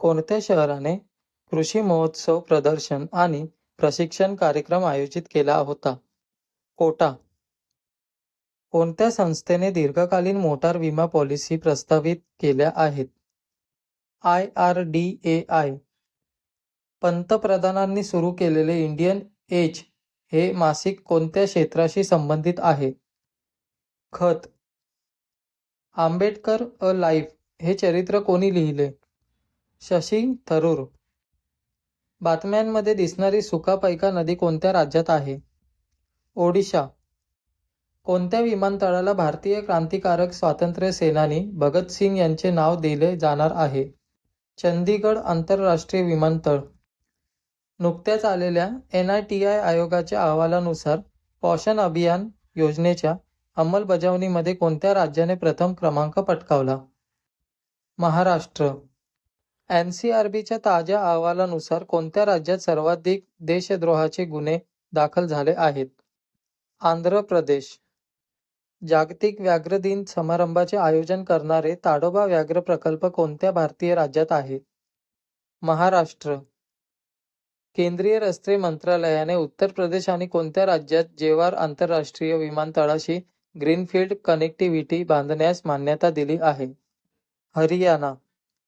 कोणत्या शहराने कृषी महोत्सव प्रदर्शन आणि प्रशिक्षण कार्यक्रम आयोजित केला होता? कोटा. कोणत्या संस्थेने दीर्घकालीन मोटार विमा पॉलिसी प्रस्तावित केल्या आहेत? IRDAI. पंतप्रधानांनी सुरू केलेले इंडियन एज हे मासिक कोणत्या क्षेत्राशी संबंधित आहे? खत. आंबेडकर अ लाईफ हे चरित्र कोणी लिहिले? शशी थरूर. बातम्यांमध्ये दिसणारी सुकापैका नदी कोणत्या राज्यात आहे? ओडिशा. कोणत्या विमानतळाला भारतीय क्रांतिकारक स्वातंत्र्य सेनानी भगतसिंग यांचे नाव दिले जाणार आहे? चंदीगड आंतरराष्ट्रीय विमानतळ. नुकत्याच आलेल्या NITI आयोगाच्या अहवालानुसार पोषण अभियान योजनेच्या अंमलबजावणीमध्ये कोणत्या राज्याने प्रथम क्रमांक पटकावला? महाराष्ट्र. NCRBच्या ताज्या अहवालानुसार कोणत्या राज्यात सर्वाधिक देशद्रोहाचे गुन्हे दाखल झाले आहेत? आंध्र प्रदेश. जागतिक व्याघ्र दिन समारंभाचे आयोजन करणारे ताडोबा व्याघ्र प्रकल्प कोणत्या भारतीय राज्यात आहे? महाराष्ट्र. केंद्रीय रस्ते मंत्रालयाने उत्तर प्रदेश आणि कोणत्या राज्यात जेवार आंतरराष्ट्रीय विमानतळाशी ग्रीनफील्ड कनेक्टिव्हिटी बांधण्यास मान्यता दिली आहे? हरियाणा.